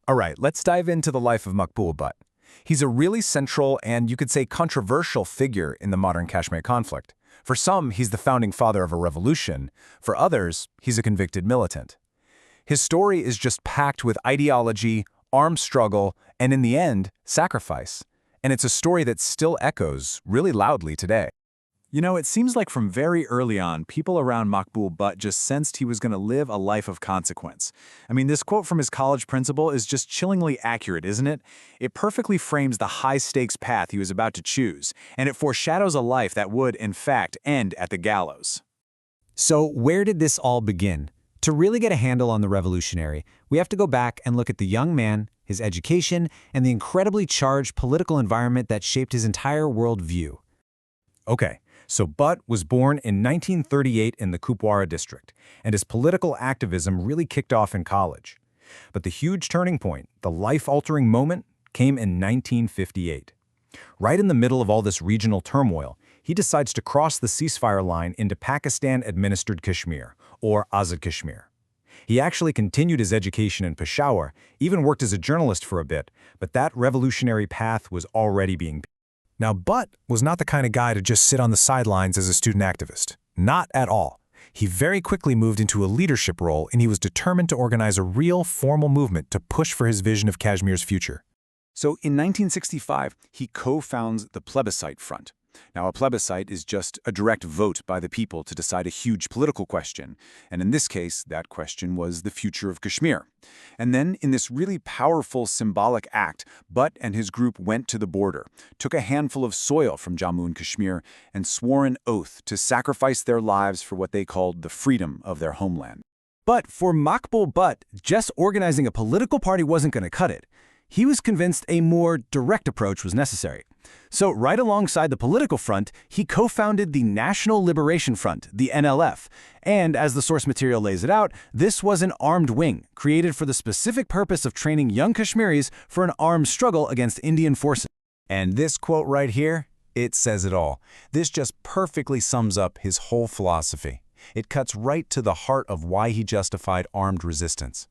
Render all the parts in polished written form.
All right, let's dive into the life of Maqbool Butt. He's a really central and you could say controversial figure in the modern Kashmir conflict. For some, he's the founding father of a revolution. For others, he's a convicted militant. His story is just packed with ideology, armed struggle, and in the end, sacrifice. And it's a story that still echoes really loudly today. You know, it seems like from very early on, people around Maqbool Butt just sensed he was going to live a life of consequence. I mean, this quote from his college principal is just chillingly accurate, isn't it? It perfectly frames the high-stakes path he was about to choose, and it foreshadows a life that would, in fact, end at the gallows. So where did this all begin? To really get a handle on the revolutionary, we have to go back and look at the young man, his education, and the incredibly charged political environment that shaped his entire worldview. Okay. So Butt was born in 1938 in the Kupwara district, and his political activism really kicked off in college. But the huge turning point, the life-altering moment, came in 1958. Right in the middle of all this regional turmoil, he decides to cross the ceasefire line into Pakistan-administered Kashmir, or Azad Kashmir. He actually continued his education in Peshawar, even worked as a journalist for a bit, but that revolutionary path was already being. Now, Butt was not the kind of guy to just sit on the sidelines as a student activist. Not at all. He very quickly moved into a leadership role, and he was determined to organize a real, formal movement to push for his vision of Kashmir's future. So in 1965, he co-founds the Plebiscite Front. Now, a plebiscite is just a direct vote by the people to decide a huge political question, and in this case, that question was the future of Kashmir. And then, in this really powerful symbolic act, Butt and his group went to the border, took a handful of soil from Jammu and Kashmir, and swore an oath to sacrifice their lives for what they called the freedom of their homeland. But for Maqbool Butt, just organizing a political party wasn't going to cut it. He was convinced a more direct approach was necessary. So right alongside the political front, he co-founded the National Liberation Front, the NLF. And as the source material lays it out, this was an armed wing created for the specific purpose of training young Kashmiris for an armed struggle against Indian forces. And this quote right here, it says it all. This just perfectly sums up his whole philosophy. It cuts right to the heart of why he justified armed resistance.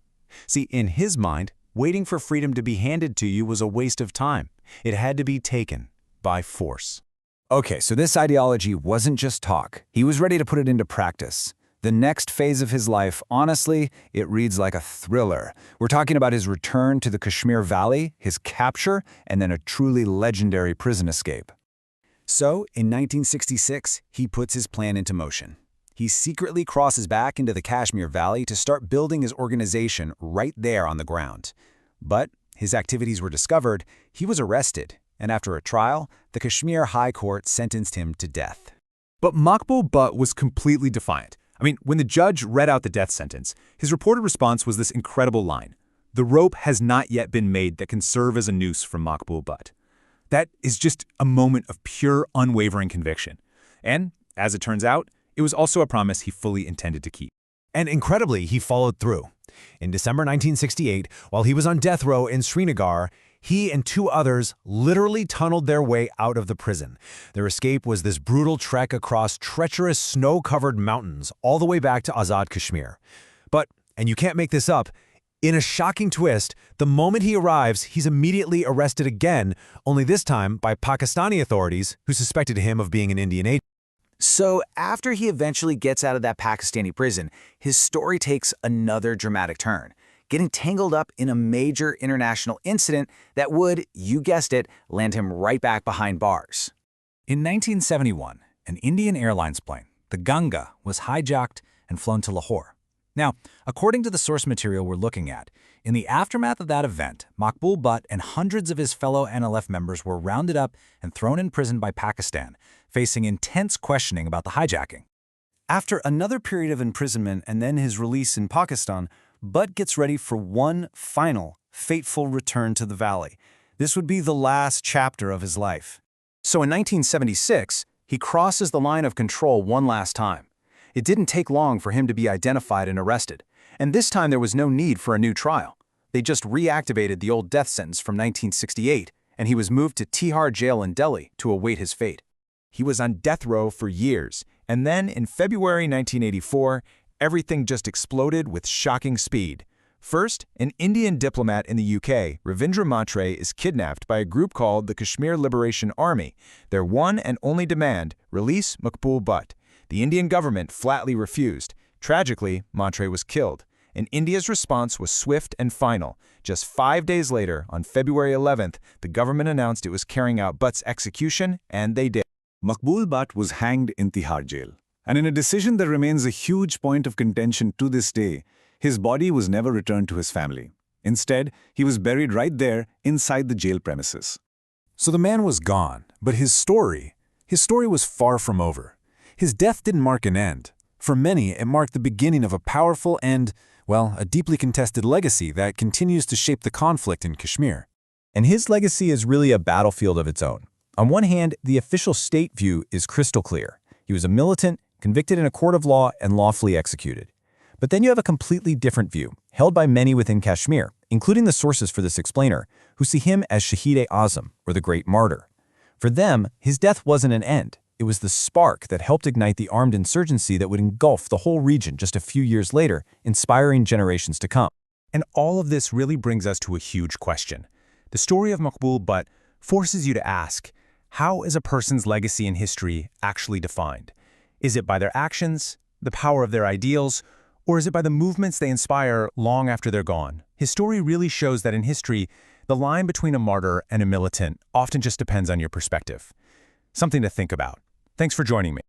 See, in his mind, waiting for freedom to be handed to you was a waste of time. It had to be taken by force. Okay, so this ideology wasn't just talk. He was ready to put it into practice. The next phase of his life, honestly, it reads like a thriller. We're talking about his return to the Kashmir Valley, his capture, and then a truly legendary prison escape. So, in 1966, he puts his plan into motion. He secretly crosses back into the Kashmir Valley to start building his organization right there on the ground. But his activities were discovered, he was arrested, and after a trial, the Kashmir High Court sentenced him to death. But Maqbool Butt was completely defiant. I mean, when the judge read out the death sentence, his reported response was this incredible line: "The rope has not yet been made that can serve as a noose for Maqbool Butt." That is just a moment of pure, unwavering conviction. And, as it turns out, it was also a promise he fully intended to keep. And incredibly, he followed through. In December 1968, while he was on death row in Srinagar, he and two others literally tunneled their way out of the prison. Their escape was this brutal trek across treacherous snow-covered mountains all the way back to Azad Kashmir. But, and you can't make this up, in a shocking twist, the moment he arrives, he's immediately arrested again, only this time by Pakistani authorities who suspected him of being an Indian agent. So after he eventually gets out of that Pakistani prison, his story takes another dramatic turn, getting tangled up in a major international incident that would, you guessed it, land him right back behind bars. In 1971, an Indian Airlines plane, the Ganga, was hijacked and flown to Lahore. Now, according to the source material we're looking at, in the aftermath of that event, Maqbool Butt and hundreds of his fellow NLF members were rounded up and thrown in prison by Pakistan, facing intense questioning about the hijacking. After another period of imprisonment and then his release in Pakistan, Butt gets ready for one final, fateful return to the valley. This would be the last chapter of his life. So in 1976, he crosses the line of control one last time. It didn't take long for him to be identified and arrested, and this time there was no need for a new trial. They just reactivated the old death sentence from 1968, and he was moved to Tihar jail in Delhi to await his fate. He was on death row for years, and then in February 1984, everything just exploded with shocking speed. First, an Indian diplomat in the UK, Ravindra Matre, is kidnapped by a group called the Kashmir Liberation Army. Their one and only demand, release Maqbool Butt. The Indian government flatly refused. Tragically, Matre was killed. And India's response was swift and final. Just 5 days later, on February 11th, the government announced it was carrying out Butt's execution, and they did. Maqbool Butt was hanged in Tihar jail. And in a decision that remains a huge point of contention to this day, his body was never returned to his family. Instead, he was buried right there inside the jail premises. So the man was gone, but his story was far from over. His death didn't mark an end. For many, it marked the beginning of a powerful and, well, a deeply contested legacy that continues to shape the conflict in Kashmir. And his legacy is really a battlefield of its own. On one hand, the official state view is crystal clear. He was a militant, convicted in a court of law, and lawfully executed. But then you have a completely different view, held by many within Kashmir, including the sources for this explainer, who see him as shaheed-e-azam, or the great martyr. For them, his death wasn't an end. It was the spark that helped ignite the armed insurgency that would engulf the whole region just a few years later, inspiring generations to come. And all of this really brings us to a huge question. The story of Maqbool Butt forces you to ask, how is a person's legacy in history actually defined? Is it by their actions, the power of their ideals, or is it by the movements they inspire long after they're gone? His story really shows that in history, the line between a martyr and a militant often just depends on your perspective. Something to think about. Thanks for joining me.